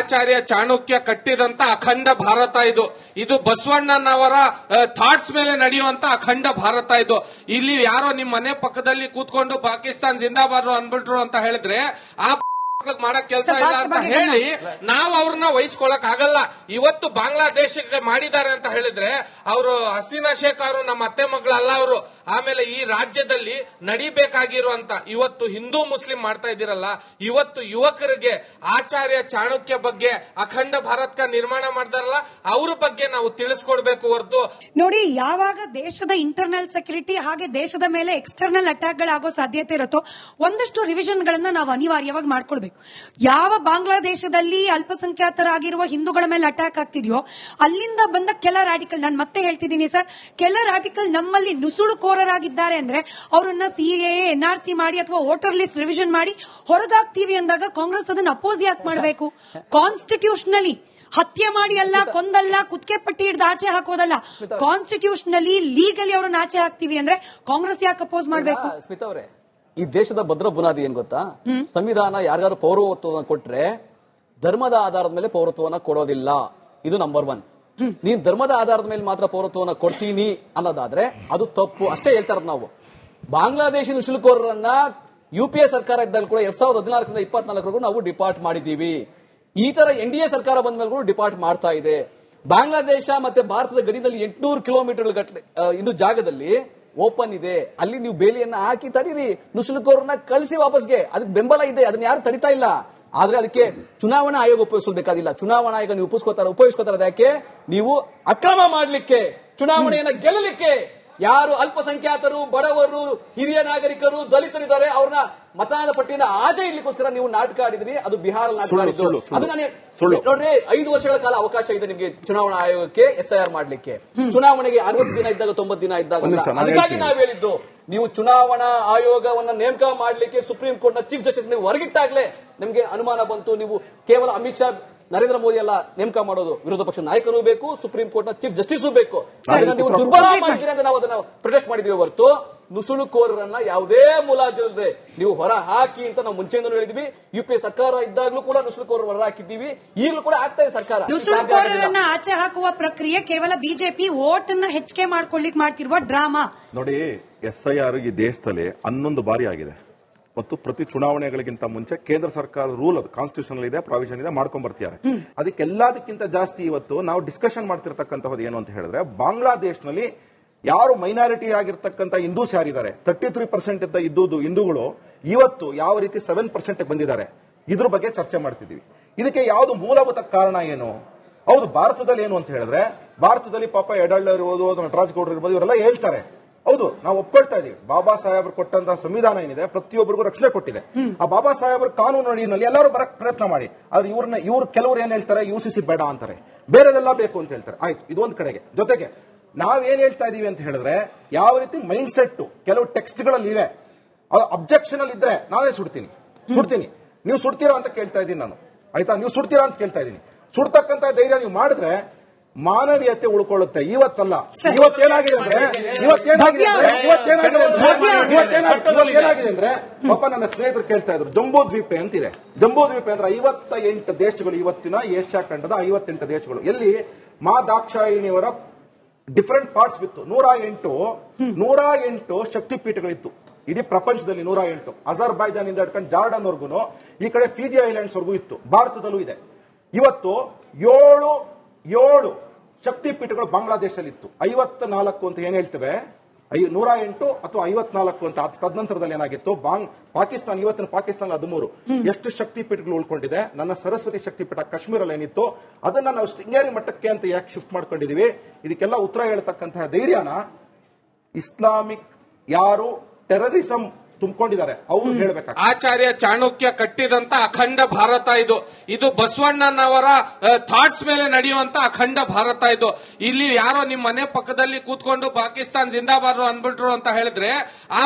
ಆಚಾರ್ಯ ಚಾಣಕ್ಯ ಕಟ್ಟಿದಂತ ಅಖಂಡ ಭಾರತ ಇದು ಬಸವಣ್ಣನವರ ಥಾಟ್ಸ್ ಮೇಲೆ ನಡೆಯುವಂತ ಅಖಂಡ ಭಾರತ ಇಲ್ಲಿ ಯಾರೋ ನಿಮ್ಮ ಮನೆ ಪಕ್ಕದಲ್ಲಿ ಕೂತ್ಕೊಂಡು ಪಾಕಿಸ್ತಾನ್ ಜಿಂದಾಬಾದ್ ಅಂದ್ಬಿಟ್ರು ಅಂತ ಹೇಳಿದ್ರೆ ಆ ಮಾಡಕ್ ಕೆಲಸ ಇಲ್ಲ ಅಂತ ಹೇಳಿ ನಾವು ಅವ್ರನ್ನ ವಹಿಸ್ಕೊಳಕ್ ಆಗಲ್ಲ. ಇವತ್ತು ಬಾಂಗ್ಲಾದೇಶಕ್ಕೆ ಮಾಡಿದ್ದಾರೆ ಅಂತ ಹೇಳಿದ್ರೆ ಅವರು ಹಸೀನಾ ಶೇಖ್ ಅವರು ನಮ್ಮ ಅತ್ತೆ ಮಗಳಲ್ಲ ಅವರು. ಆಮೇಲೆ ಈ ರಾಜ್ಯದಲ್ಲಿ ನಡಿಬೇಕಾಗಿರುವಂತ ಇವತ್ತು ಹಿಂದೂ ಮುಸ್ಲಿಂ ಮಾಡ್ತಾ ಇದ್ದೀರಲ್ಲ, ಇವತ್ತು ಯುವಕರಿಗೆ ಆಚಾರ್ಯ ಚಾಣಕ್ಯ ಬಗ್ಗೆ ಅಖಂಡ ಭಾರತ ನಿರ್ಮಾಣ ಮಾಡ್ತಾರಲ್ಲ ಅವ್ರ ಬಗ್ಗೆ ನಾವು ತಿಳಿಸ್ಕೊಡ್ಬೇಕು ಹೊರತು. ನೋಡಿ, ಯಾವಾಗ ದೇಶದ ಇಂಟರ್ನಲ್ ಸೆಕ್ಯೂರಿಟಿ ಹಾಗೆ ದೇಶದ ಮೇಲೆ ಎಕ್ಸ್ಟರ್ನಲ್ ಅಟ್ಯಾಕ್ ಗಳಾಗೋ ಸಾಧ್ಯತೆ ಇರುತ್ತೋ ಒಂದಷ್ಟು ರಿವಿಷನ್ ಗಳನ್ನ ನಾವು ಅನಿವಾರ್ಯವಾಗಿ ಮಾಡ್ಕೊಳ್ಬೇಕು. ಯಾವ ಬಾಂಗ್ಲಾದೇಶದಲ್ಲಿ ಅಲ್ಪಸಂಖ್ಯಾತರಾಗಿರುವ ಹಿಂದೂಗಳ ಮೇಲೆ ಅಟ್ಯಾಕ್ ಆಗ್ತಿದೆಯೋ ಅಲ್ಲಿಂದ ಬಂದ ಕೆಲ ರಾಡಿಕಲ್, ನಾನು ಮತ್ತೆ ಹೇಳ್ತಿದ್ದೀನಿ ಸರ್, ಕೆಲ ರಾಡಿಕಲ್ ನಮ್ಮಲ್ಲಿ ನುಸುಳುಕೋರರಾಗಿದ್ದಾರೆ ಅಂದ್ರೆ ಅವರನ್ನ ಸಿಎಎ ಎನ್ಆರ್ಸಿ ಮಾಡಿ ಅಥವಾ ವೋಟರ್ ಲಿಸ್ಟ್ ರಿವಿಷನ್ ಮಾಡಿ ಹೊರಗಾಗ್ತೀವಿ ಅಂದಾಗ ಕಾಂಗ್ರೆಸ್ ಅದನ್ನ ಅಪೋಸ್ ಯಾಕೆ ಮಾಡಬೇಕು? ಕಾನ್ಸ್ಟಿಟ್ಯೂಷನಲಿ ಹತ್ಯೆ ಮಾಡಿ ಅಲ್ಲ, ಕೊಂದಲ್ಲ, ಕುತ್ತಿಗೆ ಪಟ್ಟಿ ಹಿಡಿದು ಆಚೆ ಹಾಕೋದಲ್ಲ, ಕಾನ್ಸ್ಟಿಟ್ಯೂಷನಲಿ ಲೀಗಲಿ ಅವ್ರನ್ನ ಆಚೆ ಹಾಕ್ತೀವಿ ಅಂದ್ರೆ ಕಾಂಗ್ರೆಸ್ ಯಾಕೆ ಅಪೋಸ್ ಮಾಡಬೇಕು? ಸ್ಮಿತಾ ಅವರೇ, ಈ ದೇಶದ ಭದ್ರ ಬುನಾದಿ ಏನ್ ಗೊತ್ತಾ? ಸಂವಿಧಾನ ಯಾರಿಗಾರು ಪೌರತ್ವವನ್ನು ಕೊಟ್ರೆ ಧರ್ಮದ ಆಧಾರದ ಮೇಲೆ ಪೌರತ್ವವನ್ನು ಕೊಡೋದಿಲ್ಲ. ಇದು ನಂಬರ್ 1. ನೀನ್ ಧರ್ಮದ ಆಧಾರದ ಮೇಲೆ ಮಾತ್ರ ಪೌರತ್ವವನ್ನು ಕೊಡ್ತೀನಿ ಅನ್ನೋದಾದ್ರೆ ಅದು ತಪ್ಪು. ಅಷ್ಟೇ ಹೇಳ್ತಾ ಇರೋದು ನಾವು. ಬಾಂಗ್ಲಾದೇಶಿ ನುಸುಳುಕೋರರನ್ನ ಯುಪಿಎ ಸರ್ಕಾರ ಇದ್ದಾಗ ಕೂಡ 2014 24 ನಾವು ಡಿಪಾರ್ಟ್ ಮಾಡಿದೀವಿ. ಈ ತರ NDA ಸರ್ಕಾರ ಬಂದ ಮೇಲೆ ಕೂಡ ಡಿಪಾರ್ಟ್ ಮಾಡ್ತಾ ಇದೆ. ಬಾಂಗ್ಲಾದೇಶ ಮತ್ತೆ ಭಾರತದ ಗಡಿನಲ್ಲಿ 800 ಕಿಲೋಮೀಟರ್ ಗಟ್ಟಲೆ ಇದು ಜಾಗದಲ್ಲಿ ಓಪನ್ ಇದೆ. ಅಲ್ಲಿ ನೀವು ಬೇಲಿಯನ್ನ ಹಾಕಿ ತಡೀರಿ, ನುಸುಳುಕೋರನ್ನ ಕಳಿಸಿ ವಾಪಸ್ಗೆ. ಅದಕ್ಕೆ ಬೆಂಬಲ ಇದೆ, ಅದನ್ನ ಯಾರು ತಡಿತಾ ಇಲ್ಲ. ಆದ್ರೆ ಅದಕ್ಕೆ ಚುನಾವಣಾ ಆಯೋಗ ಉಪಯೋಗಿಸಬೇಕಾದಿಲ್ಲ. ಚುನಾವಣಾ ಆಯೋಗ ನೀವು ಉಪಯೋಗಿಸ್ಕೋತಾರೆ ಅದಕ್ಕೆ ನೀವು ಅಕ್ರಮ ಮಾಡ್ಲಿಕ್ಕೆ, ಚುನಾವಣೆಯನ್ನ ಗೆಲ್ಲಲಿಕ್ಕೆ. ಯಾರು ಅಲ್ಪಸಂಖ್ಯಾತರು, ಬಡವರು, ಹಿರಿಯ ನಾಗರಿಕರು, ದಲಿತರಿದ್ದಾರೆ ಅವ್ರನ್ನ ಮತದಾನ ಪಟ್ಟಿಯಿಂದ ಆಚೆ ಇಡ್ಲಿಕ್ಕೋಸ್ಕರ ನೀವು ನಾಟಕ ಆಡಿದ್ರಿ. ಅದು ಬಿಹಾರ ನಾಟಕ ಆಡಿದ್ದು. ಅದು ನೋಡ್ರಿ, 5 ವರ್ಷಗಳ ಕಾಲ ಅವಕಾಶ ಇದೆ ನಿಮಗೆ ಚುನಾವಣಾ ಆಯೋಗಕ್ಕೆ SIR ಮಾಡ್ಲಿಕ್ಕೆ. ಚುನಾವಣೆಗೆ 60 ದಿನ ಇದ್ದಾಗ 90 ದಿನ ಇದ್ದಾಗ. ಅದಕ್ಕಾಗಿ ನಾವು ಹೇಳಿದ್ದು, ನೀವು ಚುನಾವಣಾ ಆಯೋಗವನ್ನ ನೇಮಕ ಮಾಡ್ಲಿಕ್ಕೆ ಸುಪ್ರೀಂ ಕೋರ್ಟ್ ನ ಚೀಫ್ ಜಸ್ಟಿಸ್ ನೀವು ಹೊರಗಿಟ್ಟಾಗ್ಲೇ ನಿಮ್ಗೆ ಅನುಮಾನ ಬಂತು. ನೀವು ಕೇವಲ ಅಮಿತ್ ಶಾ, ನರೇಂದ್ರ ಮೋದಿ ಎಲ್ಲ ನೇಮಕ ಮಾಡೋದು, ವಿರೋಧ ಪಕ್ಷ ನಾಯಕರು ಬೇಕು, ಸುಪ್ರೀಂ ಕೋರ್ಟ್ ನ ಚೀಫ್ ಜಸ್ಟಿಸ್ ಬೇಕು. ನೀವು ದುರ್ಬಲ ಮಾಡಿದ್ದೀರಿ ಅಂತ ನಾವು ಅದನ್ನ ಪ್ರೊಟೆಸ್ಟ್ ಮಾಡಿದ್ವಿ ಹೊರತು ನುಸುಳುಕೋರರನ್ನ ಯಾವುದೇ ಮುಲಾಜಿಲ್ಲದೆ ನೀವು ಹೊರ ಹಾಕಿ ಅಂತ ನಾವು ಮುಂಚೆಯಿಂದಲೂ ಹೇಳಿದ್ವಿ. UPA ಸರ್ಕಾರ ಇದ್ದಾಗಲೂ ಕೂಡ ನುಸುಳುಕೋರರು ಹೊರ ಹಾಕಿದ್ದೀವಿ. ಈಗಲೂ ಕೂಡ ಆಗ್ತಾ ಇದೆ ಸರ್ಕಾರ. ನುಸುಳುಕೋರರನ್ನ ಆಚೆ ಹಾಕುವ ಪ್ರಕ್ರಿಯೆ ಕೇವಲ ಬಿಜೆಪಿ ವೋಟ್ ಅನ್ನ ಹೆಚ್ಚಿಗೆ ಮಾಡ್ಕೊಳ್ಳಿಕ್ ಮಾಡ್ತಿರುವ ಡ್ರಾಮಾ. ನೋಡಿ, SIR ಈ ದೇಶದಲ್ಲಿ 11 ಬಾರಿ ಆಗಿದೆ ಮತ್ತು ಪ್ರತಿ ಚುನಾವಣೆಗಳಿಗಿಂತ ಮುಂಚೆ ಕೇಂದ್ರ ಸರ್ಕಾರದ ರೂಲ್, ಅದು ಕಾನ್ಸ್ಟಿಟ್ಯೂಷನ್ ಇದೆ, ಪ್ರಾವಿಷನ್ ಇದೆ, ಮಾಡ್ಕೊಂಡ್ ಬರ್ತಿದ್ದಾರೆ. ಅದಕ್ಕೆಲ್ಲದಕ್ಕಿಂತ ಜಾಸ್ತಿ ಇವತ್ತು ನಾವು ಡಿಸ್ಕಷನ್ ಮಾಡ್ತಿರ್ತಕ್ಕಂಥದ್ದು ಏನು ಅಂತ ಹೇಳಿದ್ರೆ, ಬಾಂಗ್ಲಾದೇಶನಲ್ಲಿ ಯಾರು ಮೈನಾರಿಟಿ ಆಗಿರ್ತಕ್ಕಂಥ ಹಿಂದೂಸ್ ಯಾರಿದ್ದಾರೆ, 33% ಇದ್ದ ಹಿಂದೂಗಳು ಇವತ್ತು ಯಾವ ರೀತಿ 7% ಬಂದಿದ್ದಾರೆ, ಇದ್ರ ಬಗ್ಗೆ ಚರ್ಚೆ ಮಾಡ್ತಿದ್ದೀವಿ. ಇದಕ್ಕೆ ಯಾವುದು ಮೂಲಭೂತ ಕಾರಣ ಏನು? ಹೌದು, ಭಾರತದಲ್ಲಿ ಏನು ಅಂತ ಹೇಳಿದ್ರೆ, ಭಾರತದಲ್ಲಿ ಪಾಪ ಯಡಳ್ಳ ಇರ್ಬೋದು, ನಟರಾಜ್ ಗೌಡ್ರು ಇರ್ಬೋದು, ಇವರೆಲ್ಲ ಹೇಳ್ತಾರೆ. ಹೌದು, ನಾವು ಒಪ್ಕೊಳ್ತಾ ಇದೀವಿ. ಬಾಬಾ ಸಾಹೇಬ್ರು ಕೊಟ್ಟಂತಹ ಸಂವಿಧಾನ ಏನಿದೆ ಪ್ರತಿಯೊಬ್ಬರಿಗೂ ರಕ್ಷಣೆ ಕೊಟ್ಟಿದೆ. ಆ ಬಾಬಾ ಸಾಹೇಬ್ರ ಕಾನೂನು ಅಡಿಯಲ್ಲಿ ಎಲ್ಲರೂ ಬರಕ್ ಪ್ರಯತ್ನ ಮಾಡಿ. ಆದ್ರೆ ಇವ್ರು ಕೆಲವರು ಏನ್ ಹೇಳ್ತಾರೆ, UCC ಬೇಡ ಅಂತಾರೆ, ಬೇರೆದೆಲ್ಲ ಬೇಕು ಅಂತ ಹೇಳ್ತಾರೆ. ಆಯ್ತು, ಇದೊಂದು ಕಡೆಗೆ. ಜೊತೆಗೆ ನಾವೇನ್ ಹೇಳ್ತಾ ಇದೀವಿ ಅಂತ ಹೇಳಿದ್ರೆ, ಯಾವ ರೀತಿ ಮೈಂಡ್ ಸೆಟ್ ಕೆಲವು ಟೆಕ್ಸ್ಟ್ ಗಳಲ್ಲಿ ಇವೆ, ಅಬ್ಜೆಕ್ಷನ್ ಅಲ್ಲಿ ಇದ್ರೆ ನಾನೇ ಸುಡ್ತೀನಿ. ನೀವು ಸುಡ್ತೀರಾ ಅಂತ ಕೇಳ್ತಾ ಇದ್ದೀನಿ ನಾನು. ಆಯ್ತಾ, ನೀವು ಸುಡ್ತೀರಾ ಅಂತ ಕೇಳ್ತಾ ಇದ್ದೀನಿ. ಸುಡ್ತಕ್ಕಂತ ಧೈರ್ಯ ನೀವು ಮಾಡಿದ್ರೆ ಮಾನವೀಯತೆ ಉಳ್ಕೊಳ್ಳುತ್ತೆ. ಇವತ್ತಲ್ಲ, ಇವತ್ತೇನಾಗಿದೆ ಅಂದ್ರೆ ಪಾಪ ನನ್ನ ಸ್ನೇಹಿತರು ಕೇಳ್ತಾ ಇದ್ರು, ಜಂಬೂ ದ್ವೀಪ ಅಂತಿದೆ. ಜಂಬೂ ದ್ವೀಪ ಅಂದ್ರೆ 58 ದೇಶಗಳು, ಇವತ್ತಿನ ಏಷ್ಯಾ ಖಂಡದ 58 ದೇಶಗಳು. ಎಲ್ಲಿ ಮಾ ದಾಕ್ಷಾಯಿಣಿಯವರ ಡಿಫರೆಂಟ್ ಪಾರ್ಟ್ಸ್ ಬಿತ್ತು. 108 ಶಕ್ತಿಪೀಠಗಳಿತ್ತು ಇಡೀ ಪ್ರಪಂಚದಲ್ಲಿ. 108 ಅಜರ್ಬೈಜಾನ್ ಇಂದ ಹಿಡ್ಕೊಂಡು ಜಾರ್ಡನ್ ವರ್ಗು, ಈ ಕಡೆ ಫಿಜಿ ಐಲ್ಯಾಂಡ್ಸ್ ವರ್ಗೂ ಇತ್ತು. ಭಾರತದಲ್ಲೂ ಇದೆ. ಇವತ್ತು 7 ಶಕ್ತಿಪೀಠಗಳು ಬಾಂಗ್ಲಾದೇಶದಲ್ಲಿ ಇತ್ತು. 54 ಅಂತ ಏನ್ ಹೇಳ್ತೇವೆ, 108 ಅಥವಾ 54 ಅಂತ. ತದನಂತರದಲ್ಲಿ ಏನಾಗಿತ್ತು, ಪಾಕಿಸ್ತಾನ, ಇವತ್ತಿನ ಪಾಕಿಸ್ತಾನ 13. ಎಷ್ಟು ಶಕ್ತಿಪೀಠಗಳು ಉಳ್ಕೊಂಡಿದೆ. ನನ್ನ ಸರಸ್ವತಿ ಶಕ್ತಿಪೀಠ ಕಾಶ್ಮೀರಲ್ಲಿ ಏನಿತ್ತು, ಅದನ್ನ ನಾವು ಶೃಂಗೇರಿ ಮಟ್ಟಕ್ಕೆ ಅಂತ ಯಾಕೆ ಶಿಫ್ಟ್ ಮಾಡ್ಕೊಂಡಿದೀವಿ? ಇದಕ್ಕೆಲ್ಲ ಉತ್ತರ ಹೇಳ್ತಕ್ಕಂತಹ ಧೈರ್ಯನ ಇಸ್ಲಾಮಿಕ್ ಯಾರು ಟೆರರಿಸಂ ತುಂಬಿಕೊಂಡಿದ್ದಾರೆ ಅವ್ರು ಹೇಳ್ಬೇಕು. ಆಚಾರ್ಯ ಚಾಣಕ್ಯ ಕಟ್ಟಿದಂತ ಅಖಂಡ ಭಾರತ ಇದು ಬಸವಣ್ಣನವರ ಥಾಟ್ಸ್ ಮೇಲೆ ನಡೆಯುವಂತ ಅಖಂಡ ಭಾರತ ಇಲ್ಲಿ ಯಾರೋ ನಿಮ್ಮ ಮನೆ ಪಕ್ಕದಲ್ಲಿ ಕೂತ್ಕೊಂಡು ಪಾಕಿಸ್ತಾನ್ ಜಿಂದಾಬಾದ್ ಅಂದ್ಬಿಟ್ರು ಅಂತ ಹೇಳಿದ್ರೆ ಆ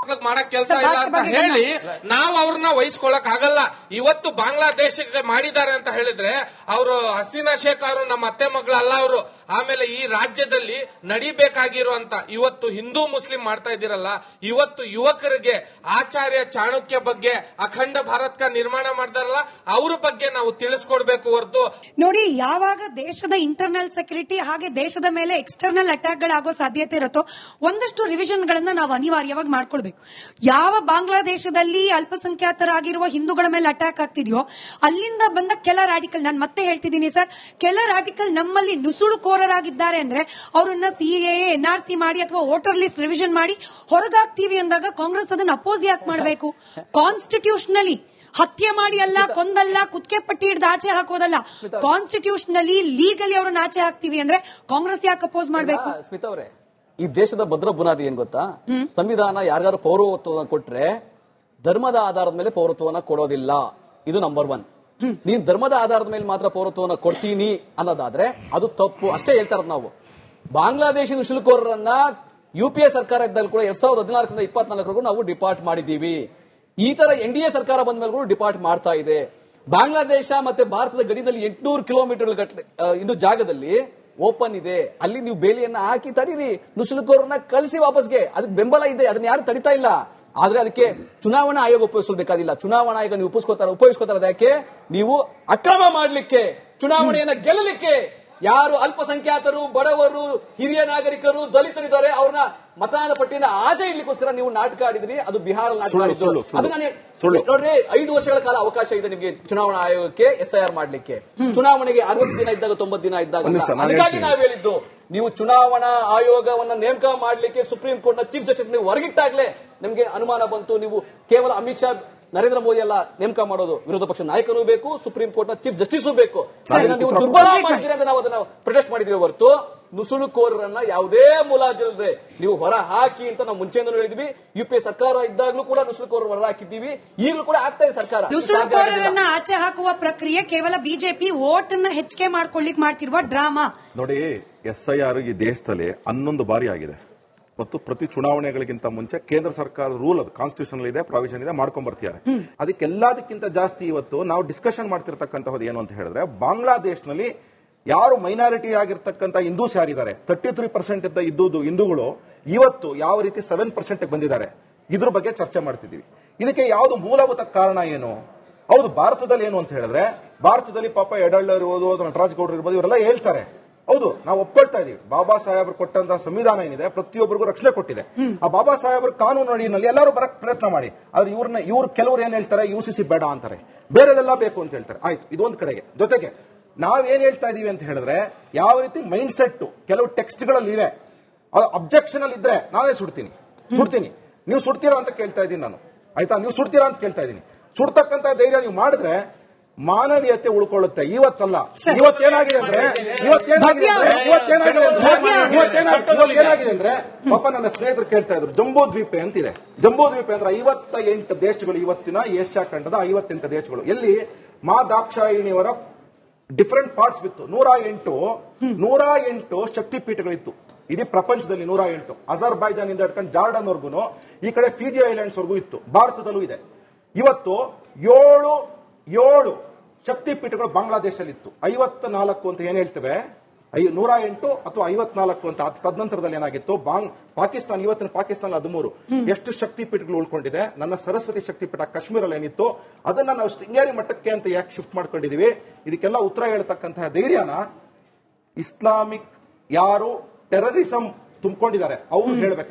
ಮಾಡಕ್ ಕೆಲಸ ಇಲ್ಲ ಅಂತ ಹೇಳಿ ನಾವು ಅವ್ರನ್ನ ವಹಿಸ್ಕೊಳಕ್ ಆಗಲ್ಲ. ಇವತ್ತು ಬಾಂಗ್ಲಾದೇಶಕ್ಕೆ ಮಾಡಿದ್ದಾರೆ ಅಂತ ಹೇಳಿದ್ರೆ ಅವರು ಹಸೀನಾ ಶೇಖ್ ಅವರು ನಮ್ಮ ಅತ್ತೆ ಮಗಳಲ್ಲ ಅವರು. ಆಮೇಲೆ ಈ ರಾಜ್ಯದಲ್ಲಿ ನಡಿಬೇಕಾಗಿರುವಂತ ಇವತ್ತು ಹಿಂದೂ ಮುಸ್ಲಿಂ ಮಾಡ್ತಾ ಇದ್ದೀರಲ್ಲ, ಇವತ್ತು ಯುವಕರಿಗೆ ಆಚಾರ್ಯ ಚಾಣಕ್ಯ ಬಗ್ಗೆ ಅಖಂಡ ಭಾರತ ನಿರ್ಮಾಣ ಮಾಡ್ತಾರಲ್ಲ ಅವ್ರ ಬಗ್ಗೆ ನಾವು ತಿಳಿಸ್ಕೊಡ್ಬೇಕು ಹೊರತು. ನೋಡಿ, ಯಾವಾಗ ದೇಶದ ಇಂಟರ್ನಲ್ ಸೆಕ್ಯೂರಿಟಿ ಹಾಗೆ ದೇಶದ ಮೇಲೆ ಎಕ್ಸ್ಟರ್ನಲ್ ಅಟ್ಯಾಕ್ ಗಳಾಗೋ ಸಾಧ್ಯತೆ ಇರುತ್ತೋ ಒಂದಷ್ಟು ರಿವಿಷನ್ ಗಳನ್ನ ನಾವು ಅನಿವಾರ್ಯವಾಗಿ ಮಾಡ್ಕೊಳ್ಬೇಕು. ಯಾವ ಬಾಂಗ್ಲಾದೇಶದಲ್ಲಿ ಅಲ್ಪಸಂಖ್ಯಾತರಾಗಿರುವ ಹಿಂದೂಗಳ ಮೇಲೆ ಅಟ್ಯಾಕ್ ಆಗ್ತಿದೆಯೋ ಅಲ್ಲಿಂದ ಬಂದ ಕೆಲ ರಾಡಿಕಲ್, ನಾನು ಮತ್ತೆ ಹೇಳ್ತಿದ್ದೀನಿ ಸರ್, ಕೆಲ ರಾಡಿಕಲ್ ನಮ್ಮಲ್ಲಿ ನುಸುಳುಕೋರರಾಗಿದ್ದಾರೆ ಅಂದ್ರೆ ಅವರನ್ನ ಸಿಎಎ ಎನ್ಆರ್ಸಿ ಮಾಡಿ ಅಥವಾ ವೋಟರ್ ಲಿಸ್ಟ್ ರಿವಿಷನ್ ಮಾಡಿ ಹೊರಗಾಗ್ತೀವಿ ಅಂದಾಗ ಕಾಂಗ್ರೆಸ್ ಅದನ್ನ ಅಪೋಸ್ ಯಾಕೆ ಮಾಡಬೇಕು? ಕಾನ್ಸ್ಟಿಟ್ಯೂಷನಲಿ ಹತ್ಯೆ ಮಾಡಿ ಅಲ್ಲ, ಕೊಂದಲ್ಲ, ಕುತ್ತಿಗೆ ಪಟ್ಟಿ ಹಿಡಿದು ಆಚೆ ಹಾಕೋದಲ್ಲ, ಕಾನ್ಸ್ಟಿಟ್ಯೂಷನಲಿ ಲೀಗಲಿ ಅವ್ರನ್ನ ಆಚೆ ಹಾಕ್ತಿವಿ ಅಂದ್ರೆ ಕಾಂಗ್ರೆಸ್ ಯಾಕೆ ಅಪೋಸ್ ಮಾಡಬೇಕು? ಸ್ಮಿತಾ ಅವರೇ, ಈ ದೇಶದ ಭದ್ರ ಬುನಾದಿ ಏನ್ ಗೊತ್ತಾ? ಸಂವಿಧಾನ ಯಾರ್ಯಾರು ಪೌರತ್ವವನ್ನು ಕೊಟ್ರೆ ಧರ್ಮದ ಆಧಾರದ ಮೇಲೆ ಪೌರತ್ವವನ್ನು ಕೊಡೋದಿಲ್ಲ. ಇದು ನಂಬರ್ 1. ನೀನ್ ಧರ್ಮದ ಆಧಾರದ ಮೇಲೆ ಮಾತ್ರ ಪೌರತ್ವವನ್ನು ಕೊಡ್ತೀನಿ ಅನ್ನೋದಾದ್ರೆ ಅದು ತಪ್ಪು. ಅಷ್ಟೇ ಹೇಳ್ತಾ ಇರೋದು ನಾವು. ಬಾಂಗ್ಲಾದೇಶಿ ನುಸುಳುಕೋರರನ್ನ UPA ಸರ್ಕಾರ ಇದ್ದಲ್ಲಿ ಕೂಡ 2014 24 ನಾವು ಡಿಪಾರ್ಟ್ ಮಾಡಿದೀವಿ. ಈ ತರ NDA ಸರ್ಕಾರ ಬಂದ ಮೇಲೆ ಕೂಡ ಡಿಪಾರ್ಟ್ ಮಾಡ್ತಾ ಇದೆ. ಬಾಂಗ್ಲಾದೇಶ ಮತ್ತೆ ಭಾರತದ ಗಡಿಯಲ್ಲಿ 800 ಕಿಲೋಮೀಟರ್ ಇದು ಜಾಗದಲ್ಲಿ ಓಪನ್ ಇದೆ. ಅಲ್ಲಿ ನೀವು ಬೇಲಿಯನ್ನ ಹಾಕಿ ತಡೀರಿ, ನುಸುಳುಕೋರನ್ನ ಕಳಿಸಿ ವಾಪಸ್ಗೆ. ಅದಕ್ಕೆ ಬೆಂಬಲ ಇದೆ, ಅದನ್ನ ಯಾರು ತಡಿತಾ ಇಲ್ಲ. ಆದ್ರೆ ಅದಕ್ಕೆ ಚುನಾವಣಾ ಆಯೋಗ ಉಪಯೋಗಿಸಬೇಕಾದಿಲ್ಲ. ಚುನಾವಣಾ ಆಯೋಗ ನೀವು ಉಪಯೋಗಿಸ್ಕೋತಾರೆ ಯಾಕೆ? ನೀವು ಅಕ್ರಮ ಮಾಡ್ಲಿಕ್ಕೆ, ಚುನಾವಣೆಯನ್ನ ಗೆಲ್ಲಲಿಕ್ಕೆ. ಯಾರು ಅಲ್ಪಸಂಖ್ಯಾತರು, ಬಡವರು, ಹಿರಿಯ ನಾಗರಿಕರು, ದಲಿತರಿದ್ದಾರೆ ಅವ್ರನ್ನ ಮತದಾನ ಪಟ್ಟಿಯಿಂದ ಆಚೆ ಇಡ್ಲಿಕ್ಕೋಸ್ಕರ ನೀವು ನಾಟಕ ಆಡಿದ್ರಿ. ಅದು ಬಿಹಾರ ನೋಡ್ರಿ, 5 ವರ್ಷಗಳ ಕಾಲ ಅವಕಾಶ ಇದೆ ನಿಮಗೆ ಚುನಾವಣಾ ಆಯೋಗಕ್ಕೆ SIR ಮಾಡ್ಲಿಕ್ಕೆ. ಚುನಾವಣೆಗೆ 60 ದಿನ ಇದ್ದಾಗ 90 ದಿನ ಇದ್ದಾಗ. ಅದಕ್ಕಾಗಿ ನಾವು ಹೇಳಿದ್ದು, ನೀವು ಚುನಾವಣಾ ಆಯೋಗವನ್ನ ನೇಮಕ ಮಾಡ್ಲಿಕ್ಕೆ ಸುಪ್ರೀಂ ಕೋರ್ಟ್ ನ ಚೀಫ್ ಜಸ್ಟಿಸ್ ನೀವು ಹೊರಗಿಟ್ಟಾಗ್ಲೇ ನಮ್ಗೆ ಅನುಮಾನ ಬಂತು. ನೀವು ಕೇವಲ ಅಮಿತ್ ಶಾ, ನರೇಂದ್ರ ಮೋದಿ ಎಲ್ಲ ನೇಮಕ ಮಾಡೋದು, ವಿರೋಧ ಪಕ್ಷ ನಾಯಕನೂ ಬೇಕು, ಸುಪ್ರೀಂ ಕೋರ್ಟ್ ನ ಚೀಫ್ ಜಸ್ಟಿಸ್ ಬೇಕು. ನೀವು ದುರ್ಬಲ ಮಾಡಿದ್ದೀರಿ ಅಂತ ನಾವು ಅದನ್ನ ಪ್ರೊಟೆಸ್ಟ್ ಮಾಡಿದ್ವಿ ಹೊರತು ನುಸುಳುಕೋರರನ್ನ ಯಾವುದೇ ಮುಲಾಜಿಲ್ಲದೆ ನೀವು ಹೊರ ಹಾಕಿ ಅಂತ ನಾವು ಮುಂಚೆಯಿಂದ ಹೇಳಿದ್ವಿ. UPA ಸರ್ಕಾರ ಇದ್ದಾಗಲೂ ಕೂಡ ನುಸುಳುಕೋರರು ಹೊರ ಹಾಕಿದ್ದೀವಿ, ಈಗಲೂ ಕೂಡ ಆಗ್ತಾ ಇದೆ ಸರ್ಕಾರ. ನುಸುಳುಕೋರರನ್ನ ಆಚೆ ಹಾಕುವ ಪ್ರಕ್ರಿಯೆ ಕೇವಲ ಬಿಜೆಪಿ ವೋಟ್ ಅನ್ನ ಹೆಚ್ಚಿಗೆ ಮಾಡ್ಕೊಳ್ಳಿಕ್ ಮಾಡ್ತಿರುವ ಡ್ರಾಮಾ. ನೋಡಿ, SIR ಈ ದೇಶದಲ್ಲಿ 11 ಬಾರಿ ಆಗಿದೆ ಮತ್ತು ಪ್ರತಿ ಚುನಾವಣೆಗಳಿಗಿಂತ ಮುಂಚೆ ಕೇಂದ್ರ ಸರ್ಕಾರದ ರೂಲ್, ಅದು ಕಾನ್ಸ್ಟಿಟ್ಯೂಷನ್ ಇದೆ, ಪ್ರಾವಿಷನ್ ಇದೆ, ಮಾಡ್ಕೊಂಡ್ ಬರ್ತಿದ್ದಾರೆ. ಅದಕ್ಕೆಲ್ಲದಕ್ಕಿಂತ ಜಾಸ್ತಿ ಇವತ್ತು ನಾವು ಡಿಸ್ಕಷನ್ ಮಾಡ್ತಿರ್ತಕ್ಕಂಥದ್ದು ಏನು ಅಂತ ಹೇಳಿದ್ರೆ, ಬಾಂಗ್ಲಾದೇಶನಲ್ಲಿ ಯಾರು ಮೈನಾರಿಟಿ ಆಗಿರ್ತಕ್ಕಂಥ ಹಿಂದೂಸ್ ಯಾರಿದ್ದಾರೆ, 33% ಇದ್ದ ಹಿಂದೂಗಳು ಇವತ್ತು ಯಾವ ರೀತಿ 7% ಬಂದಿದ್ದಾರೆ, ಇದ್ರ ಬಗ್ಗೆ ಚರ್ಚೆ ಮಾಡ್ತಿದ್ದೀವಿ. ಇದಕ್ಕೆ ಯಾವುದು ಮೂಲಭೂತ ಕಾರಣ ಏನು? ಹೌದು, ಭಾರತದಲ್ಲಿ ಏನು ಅಂತ ಹೇಳಿದ್ರೆ, ಭಾರತದಲ್ಲಿ ಪಾಪ ಯಡಳ್ಳ ಇರ್ಬೋದು, ನಟರಾಜ್ ಗೌಡ್ರು ಇರ್ಬೋದು, ಇವರೆಲ್ಲ ಹೇಳ್ತಾರೆ. ಹೌದು, ನಾವು ಒಪ್ಕೊಳ್ತಾ ಇದೀವಿ. ಬಾಬಾ ಸಾಹೇಬರು ಕೊಟ್ಟಂತಹ ಸಂವಿಧಾನ ಏನಿದೆ ಪ್ರತಿಯೊಬ್ಬರಿಗೂ ರಕ್ಷಣೆ ಕೊಟ್ಟಿದೆ. ಆ ಬಾಬಾ ಸಾಹೇಬರ ಕಾನೂನು ಅಡಿಯಲ್ಲಿ ಎಲ್ಲರೂ ಬರಕ್ ಪ್ರಯತ್ನ ಮಾಡಿ. ಆದ್ರೆ ಇವ್ರು ಕೆಲವರು ಏನ್ ಹೇಳ್ತಾರೆ, UCC ಬೇಡ ಅಂತಾರೆ, ಬೇರೆದೆಲ್ಲ ಬೇಕು ಅಂತ ಹೇಳ್ತಾರೆ. ಆಯ್ತು, ಇದೊಂದು ಕಡೆಗೆ. ಜೊತೆಗೆ ನಾವೇನ್ ಹೇಳ್ತಾ ಇದೀವಿ ಅಂತ ಹೇಳಿದ್ರೆ, ಯಾವ ರೀತಿ ಮೈಂಡ್ ಸೆಟ್ ಕೆಲವು ಟೆಕ್ಸ್ಟ್ ಗಳಲ್ಲಿ ಇವೆ, ಅಬ್ಜೆಕ್ಷನ್ ಅಲ್ಲಿ ಇದ್ರೆ ನಾನೇ ಸುಡ್ತೀನಿ. ನೀವು ಸುಡ್ತೀರಾ ಅಂತ ಕೇಳ್ತಾ ಇದ್ದೀನಿ ನಾನು. ಆಯ್ತಾ, ನೀವು ಸುಡ್ತೀರಾ ಅಂತ ಕೇಳ್ತಾ ಇದ್ದೀನಿ. ಸುಡ್ತಕ್ಕಂತ ಧೈರ್ಯ ನೀವು ಮಾಡಿದ್ರೆ ಮಾನವೀಯತೆ ಉಳ್ಕೊಳ್ಳುತ್ತೆ. ಇವತ್ತಲ್ಲ, ಇವತ್ತೇನಾಗಿದೆ ಅಂದ್ರೆ ಪಾಪ ನನ್ನ ಸ್ನೇಹಿತರು ಕೇಳ್ತಾ ಇದ್ರು, ಜಂಬೂ ದ್ವೀಪ ಅಂತಿದೆ. ಜಂಬೂ ದ್ವೀಪ ಅಂದ್ರೆ 58 ದೇಶಗಳು, ಇವತ್ತಿನ ಏಷ್ಯಾ ಖಂಡದ 58 ದೇಶಗಳು. ಎಲ್ಲಿ ಮಾ ದಾಕ್ಷಾಯಿಣಿಯವರ ಡಿಫರೆಂಟ್ ಪಾರ್ಟ್ಸ್ ಬಿತ್ತು. 108 ಶಕ್ತಿಪೀಠಗಳಿತ್ತು ಇಡೀ ಪ್ರಪಂಚದಲ್ಲಿ. 108 ಅಜರ್ಬೈಜಾನ್ ಇಂದ ಹಿಡ್ಕೊಂಡು ಜಾರ್ಡನ್ ವರ್ಗುನು, ಈ ಕಡೆ ಫಿಜಿ ಐಲ್ಯಾಂಡ್ಸ್ ವರ್ಗೂ ಇತ್ತು. ಭಾರತದಲ್ಲೂ ಇದೆ. ಇವತ್ತು 7 ಶಕ್ತಿಪೀಠಗಳು ಬಾಂಗ್ಲಾದೇಶದಲ್ಲಿ ಇತ್ತು. 54 ಅಂತ ಏನ್ ಹೇಳ್ತೇವೆ, 108 ಅಥವಾ 54 ಅಂತ. ತದನಂತರದಲ್ಲಿ ಏನಾಗಿತ್ತು, ಪಾಕಿಸ್ತಾನ, ಇವತ್ತಿನ ಪಾಕಿಸ್ತಾನ 13. ಎಷ್ಟು ಶಕ್ತಿಪೀಠಗಳು ಉಳ್ಕೊಂಡಿದೆ. ನನ್ನ ಸರಸ್ವತಿ ಶಕ್ತಿಪೀಠ ಕಾಶ್ಮೀರಲ್ಲಿ ಏನಿತ್ತು, ಅದನ್ನ ನಾವು ಶೃಂಗೇರಿ ಮಟ್ಟಕ್ಕೆ ಅಂತ ಯಾಕೆ ಶಿಫ್ಟ್ ಮಾಡ್ಕೊಂಡಿದೀವಿ? ಇದಕ್ಕೆಲ್ಲ ಉತ್ತರ ಹೇಳ್ತಕ್ಕಂತಹ ಧೈರ್ಯನ ಇಸ್ಲಾಮಿಕ್ ಯಾರು ಟೆರರಿಸಂ ತುಂಬಿಕೊಂಡಿದ್ದಾರೆ ಅವ್ರು ಹೇಳ್ಬೇಕು.